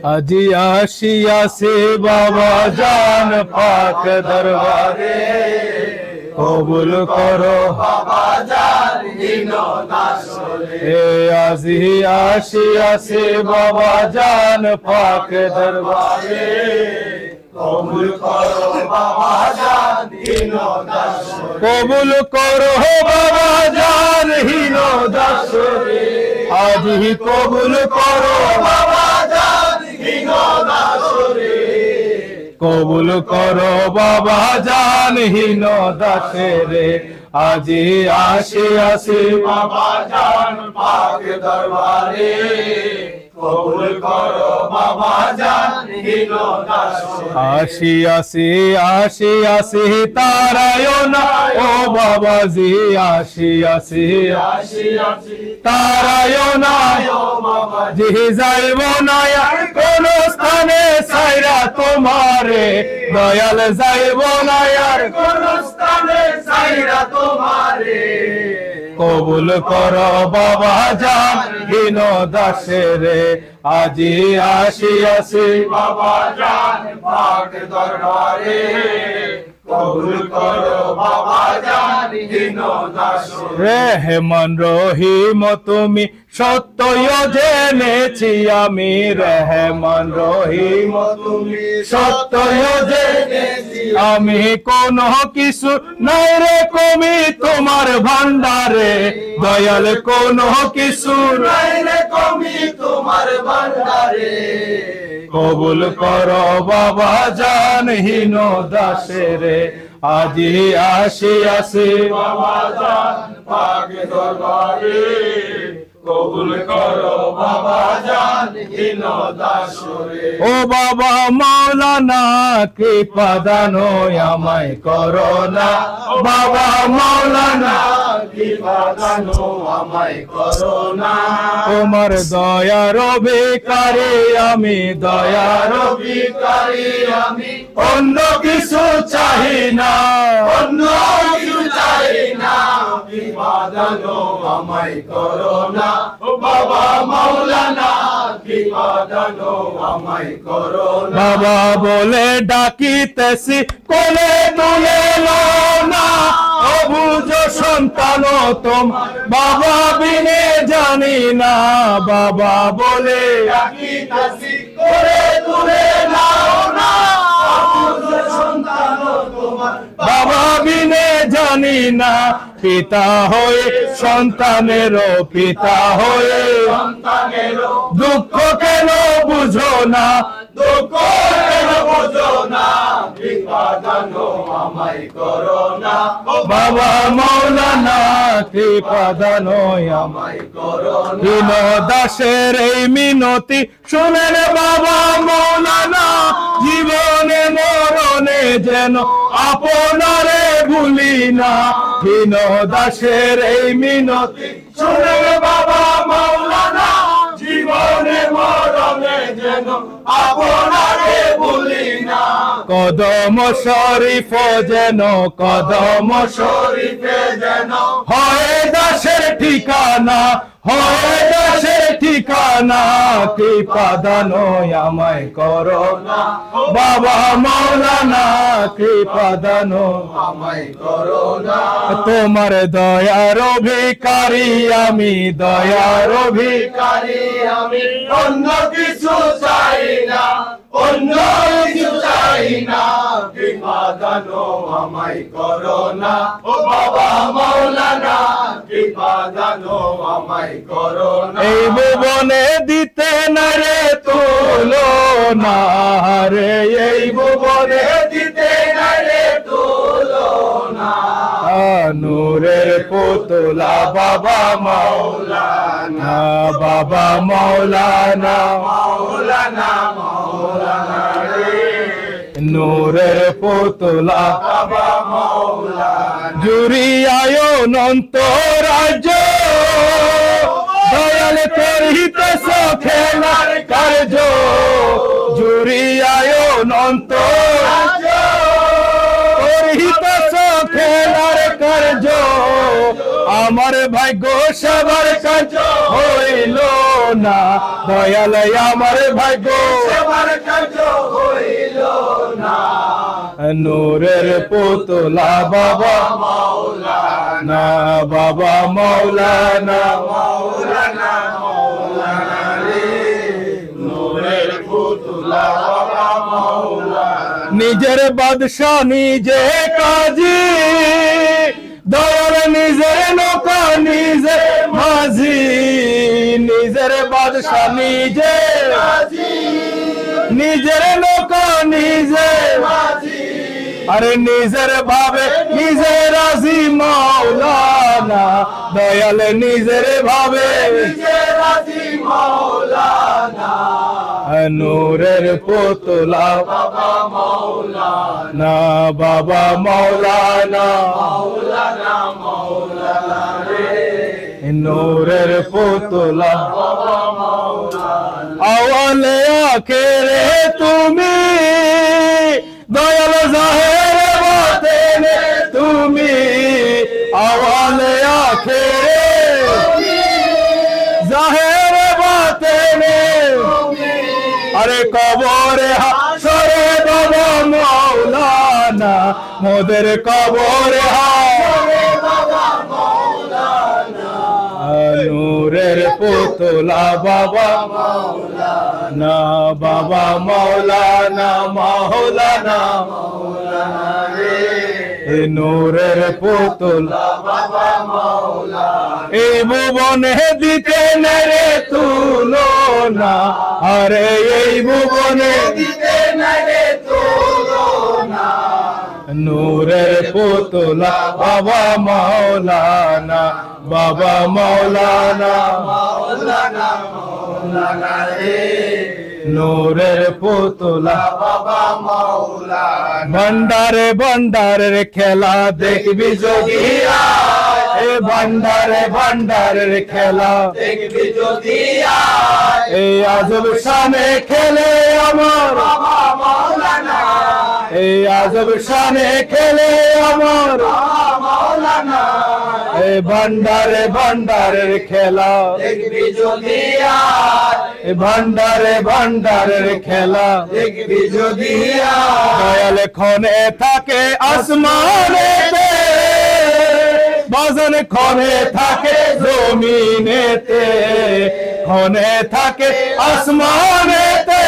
আজি আসিয়াছে বাবা জান পাক দরবারে কবুল করো বাবা জান হীন দাসরে আজি আসিয়াছে বাবা জান পাক দরবারে কবুল করো বাবা জান হীন দাসরে কবুল করো বাবা জান হীন দাসরে আজি কবুল করো বাবা জান হীন দাসরে কবুল করো বাবা জান হীন দাসরে আজি আসিয়াছে বাবা জান পাক দরবারে কবুল করো বাবা জান হীন দাসরে আসিয়াছে তারায়ও না ও বাবাজি আসিয়াছে তারায়ও না জি যাইব না আর কোন স্থানে সাইরা তোমারে দয়াল যাইব না আর কোন স্থানে সাইরা তোমারে কবুল করো বাবা জান হীন দাসরে আজি আসিয়াছে বাবা জান পাক দরবারে কবুল করো বাবা জান হীন দাসরে রেহমান রহিম তুমি সত্যই জেনেছি আমি রেহমান রহিম তুমি সত্যই জেনেছি আমি কোন কিছু নাই রে কমি তোমার ভান্ডারে দয়াল কোন কিছু নাই রে কমি তোমার ভান্ডারে কবুল করো বাবা জান হীন দাসরে আজি আসিয়াছে বাবা জান পাক দরবারে কবুল করো বাবা জান হীন দাসরে ও বাবা মাওলানা কৃপা দানো আমায় করোনা বাবা মাওলানা কৃপা দানো আমায় করোনা তোমার দয়ার ভিখারি আমি দয়ার ভিখারি আমি অন্য কিছু চাহি না অন্য কিছু চাই না কৃপা দানো আমায় করোনা ও বাবা মাওলানা কৃপা দানো আমায় করোনা বাবা বলে ডাকিতেছি কোলে তুলে নাও না অবুঝ সন্তান তোমার বাবা বিনে জানি না বাবা বলে ডাকিতাছি করে তুলে নাও না অবুঝ সন্তান তোমার বাবা বিনে জানি না পিতা হয়ে সন্তানেরও পিতা হয়ে সন্তানেরও দুঃখ কেন বুঝো না দুঃখ কেন বোঝো না কৃপা দানো আমায় করোনা ও বাবা মাওলানা কৃপা দানো আমায় করোনা হীন দাসের এই মিনতি শুনেন বাবা মাওলানা জীবনে মরণে যেন আপনারে ভুলি না হীন দাসের এই মিনতি শুনে বাবা মাওলানা জীবনে মরণে যেন আপনারে ভুলি না কদম শরীফ যেন কদম শরীফে যেন হয় দাসের ঠিকানা হয় দাসের ঠিকানা কৃপা দানো আমায় করো না বাবা মাওলানা কৃপা দানো আমায় করোনা তোমার দয়ার ভিখারি আমি দয়ার ভিখারি ভিখারি আমি অন্য কিছু চাই না অন্য কিছু চাই না কৃপা দানো আমায় করোনা ও বাবা মাওলানা কৃপা দানো আমায় করোনা এই ভুবনে দিতে না রে তুলনা রে এই ভুবনে দিতে না রে তুলনা নূরের পুতলা বাবা মাওলানা বাবা মাওলানা মাওলানা মাওলানা রে নূরের পুতলা বাবা মাওলানা জুড়িয়ায় অনন্ত রাজ্য দয়াল করিতেছ খেলার কার্য জুড়িয়ায় অনন্ত রাজ্য করিতেছ খেলার কার্য আমার আমার ভাগ্য সেবার কাজ হইল না দয়াল আমার ভাগ্য সেবার কাজ হইল না নূরের পুতলা বাবা মাওলানা বাবা মাওলানা মাওলানা মাওলানা রে নূরের পুতলা বাবা মাওলানা নিজের বাদশা নিজে কাজী দয়াল নিজের নৌকা নিজে মাঝি নিজের বাদশা নিজে নিজের নৌকা নিজে আরে নিজের ভাবে নিজে রাজি মাওলানা দয়াল নিজের ভাবে রাজি মাওলানা নূরের পুতলা বাবা মাওলানা বাবা মাওলানা মাওলানা মাওলানা রে নূরের পুতলা বাবা মাওলানা আওয়ালে আখেরে তুমি দয়াল জাহের বাতেনে তুমি আওয়ালে আখেরে জাহের বাতেনে আরে কবরে হাসরে বাবা মাওলানা মোদের কবরে হাসরে বাবা মাওলানা নূরের পুতলা বাবা মাওলানা বাবা মাওলানা মাওলানা মাওলানা রে নূরের পুতলা বাবা মাওলানা এই ভুবনে দিতে নেরে তুলনা আরে এই ভুবনে দিতে না রে তুলনা নূরের পুতলা বাবা মাওলানা বাবা মাওলানা মাওলানা মাওলানা রে নূরের পুতলা বাবা মাওলানা ভণ্ডারে ভণ্ডারের খেলা দেখবি যদি এ ভণ্ডারের খেলা দেখবি যদি আয় এই আজব শানে খেলে আমার বাবা মাওলানা এই আজব শানে খেলে আমার বাবা মাওলানা এই ভণ্ডারের খেলা দেখবি যদি আয় এই ভণ্ডারের খেলা দেখবি যদি আয় দয়াল ক্ষণে থাকে আসমানেতে বাজন ক্ষণে থাকে জমিনেতে ক্ষণে থাকে আসমানেতে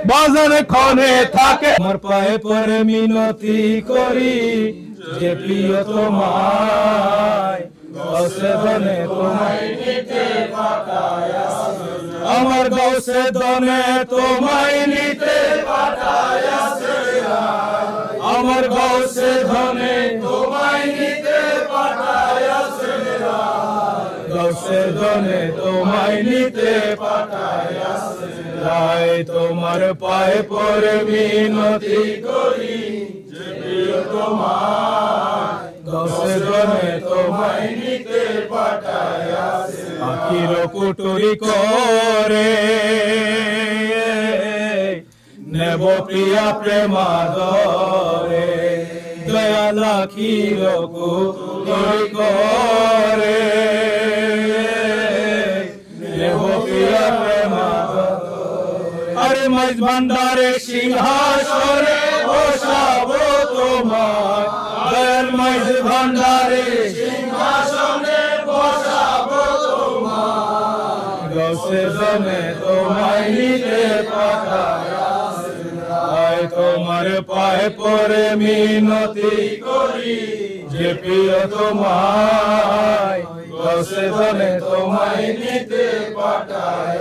বাজন ক্ষণে থাকে আমার পায়ে পরে মিনতি করি যে প্রিয় তোমায় গৌসে দনে তোমায় নিতে পাঠায় আমার গৌসে দনে তোমায় নিতে পাঠায় আমার গৌসে ধনে তোমায় নিতে পাঠায় গৌসে ধনে তোমায় নিতে পাঠায় তাই তোমার পায়ে পরে মিনতি করি যে প্রিয় তোমায় গৌসে ধনে তোমায় নিতে পাঠায় আখির কুটুরি করে নেব প্রিয়া প্রেমাদরে দয়াল আখির কুটুরি করে নেব প্রিয়া প্রেমাদরে আরে মাইজ ভান্ডারে সিংহাসনে বসাবো তোমায় দয়াল মাইজ ভান্ডারে সিংহাসনে বসাবো তোমায় গৌসে জনে তোমায় নিতে পাঠায় তোমার পায়ে পরে মিনতি করি যে প্রিয় তোমায় গৌসে ধনে তোমায় নিতে পাঠায়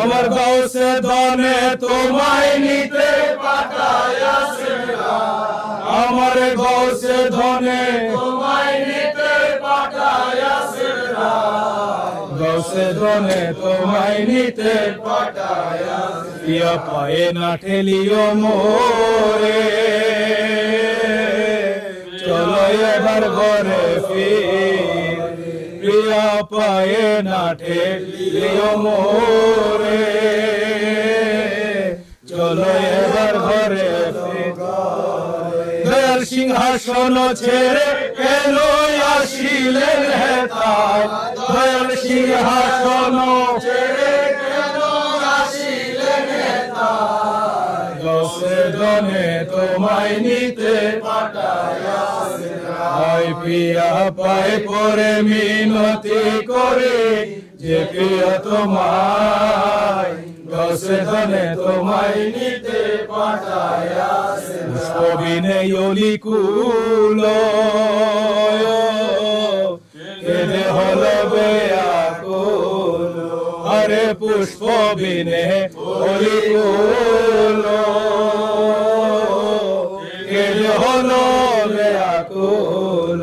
আমার গৌসে ধনে তোমায় নিতে পাঠায় আমার গৌসে ধনে তোমায় নিতে পাঠায় গৌসে ধনে তোমায় নিতে পাঠায় প্রিয়া পায়ে না ঠেলিও মোরে চলো এবার ঘরে ফির প্রিয়া পায়ে না ঠেলিও মোরে চলো এবার ঘরে ফির দয়াল সিংহাসন ছেড়ে কেন আসিলেন হেতায় দয়াল সিংহাসন ছেড়ে কেন আসিলেন হেতায় গৌসে দনে তোমায় নিতে পাঠায়া আই পিয়া পায় পরে মিনতি করে যে প্রিয় তোমায় গৌসে দনে তোমায় নিতে পাঠায়া পুষ্পবিনে অলিকুল কেঁদে হলো বেয়াকুল আরে পুষ্পবিনে অলিকুল কেঁদে হলো বেয়াকুল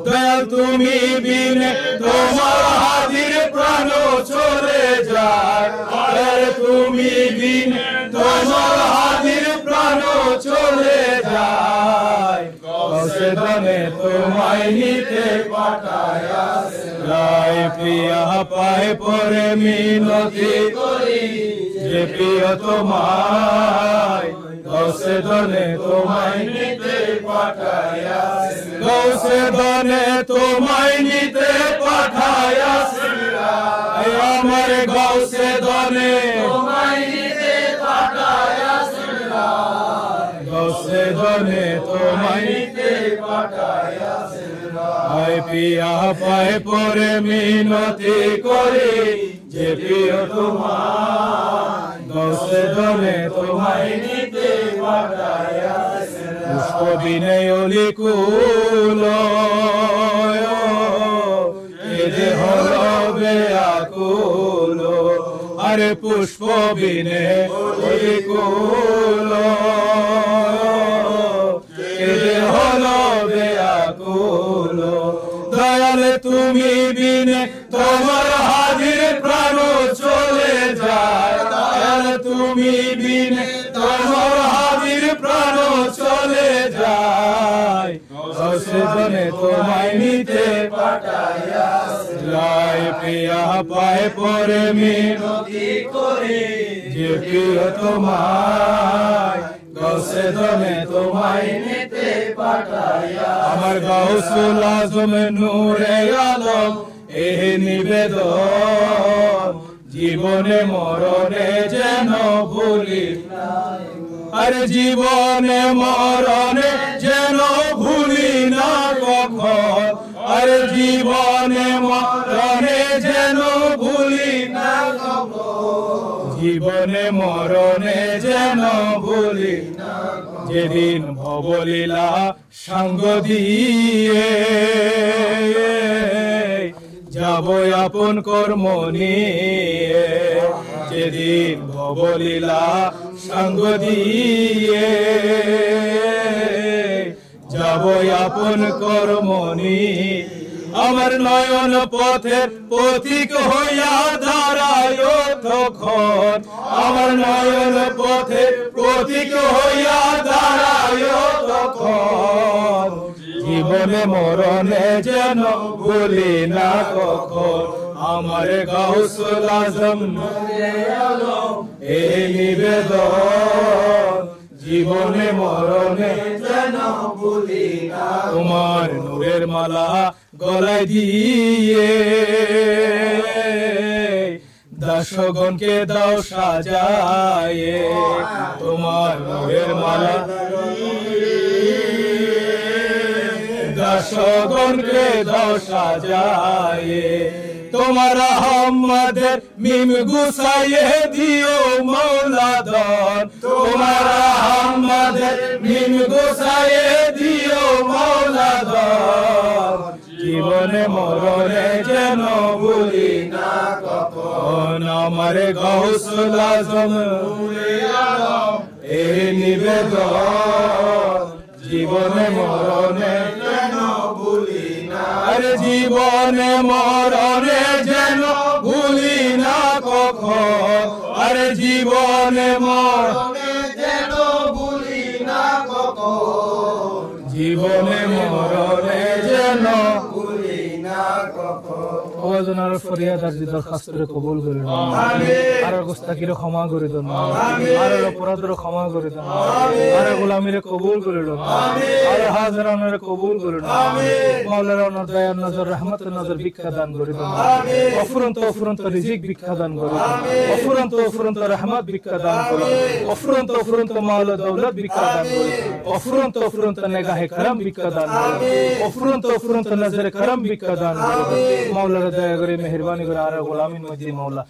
দয়াল তুমি বিনে তোমার হাজির প্রাণ চলে যায় আরে তুমি বিনে তোমার হাজির প্রাণ চলে যায় গৌসে দনে তোমায় নিতে পাঠায়া লাই প্রিয়া পায় পরে মিনতি করি যে প্রিয় তোমায় গৌসে দনে তোমায় নিতে পাঠায়া গৌসে দনে তোমায় নিতে পাঠায়া আমার গৌসে দনে তোমায় নিতে পাঠায়া গৌসে দনে তোমায় নিতে পাঠায়া আয় পিয়া পায় পরে মিনতি করি যে প্রিয় তোমায় গৌসে দনে তোমায় নিতে পাঠায়া পুষ্প বিনয় অলিকুল কেঁদে হলো বেয়াকুল আরে পুষ্প বিনে অলিকুল কেঁদে হলো বেয়াকুল দয়াল তুমি বিনে তোমার হাজির প্রাণ চলে যায় দয়াল তুমি বিনে তোমার হাজির প্রাণ চলে যায় গৌসে দনে তোমায় নিতে পাঠায়া লাই প্রিয়া পায় পরে মিনতি করি যে প্রিয় তোমায় গৌসে দনে তোমায় নিতে পাঠায়া আমার গৌসুল আজম নূরে আলম এ নিবেদন জীবনে মরণে যেন ভুলি আরে জীবনে মরণে যেন ভুলি না কখন আরে জীবনে মরণে যেন ভুলি না জীবনে মরণে যেন ভুলি যেদিন ভবলীলা সঙ্গ দিয়ে যাব আপন কর্ম নিয়ে যেদিন ভবলীলা সঙ্গ দিয়ে যাব আপন কর্ম নিয়ে আমার নয়ন পথের পথিক হইয়া দাঁড়ায় তখন আমার নয়ন পথের পথিক হইয়া দাঁড়ায় তখন জীবনে মরণে যেন ভুলি না কখন আমার গৌসুল আজম এই নিবেদন জীবনে মরণে যেন ভুলি না তোমার নূরের মালা গলায় দিয়ে দাসগণকে দাও সাজায় তোমার নূরের মালা দাসগণকে দাও সাজায় তোমার আহমদের মিম গুসাইয়ে দিও মৌলাদন তোমার আহমদের মিম গুসাইয়ে দিও মৌলাদন জীবনে মরণে যেন ভুলি না কখন আমার গৌসুল আজম এই নিবেদন জীবনে মরণে যেন ভুলি না আরে জীবনে মরণে যেন ভুলি না কখন আরে জীবনে মরণে যেন ভুলি না কখন জীবনে মরণে যেন ভুলি না কখন যেন আর ফরিয়াদ আর দরখাস্ত কবুল করে নাও আর গুস্তাখিরে ক্ষমা করে দাও আর অপরাধের ক্ষমা করে দাও আর গোলামিরে কবুল করে নাও আর হাজরানের কবুল করে নাও মাওলানা ওনার দয়ার নজর রহমতের নজর ভিক্ষা দান করে দাও অফুরন্ত রিজিক ভিক্ষা দান করে দাও অফুরন্ত রহমত ভিক্ষা দান করে অফুরন্ত মাওলা দৌলত ভিক্ষা দান করে অফুরন্ত নেগাহে করম ভিক্ষা দান করে অফুরন্ত নজরে করম ভিক্ষা দান করে মাওলানা দয়া করে মেহেরবানি করে আর গোলামির মধ্যে মাওলা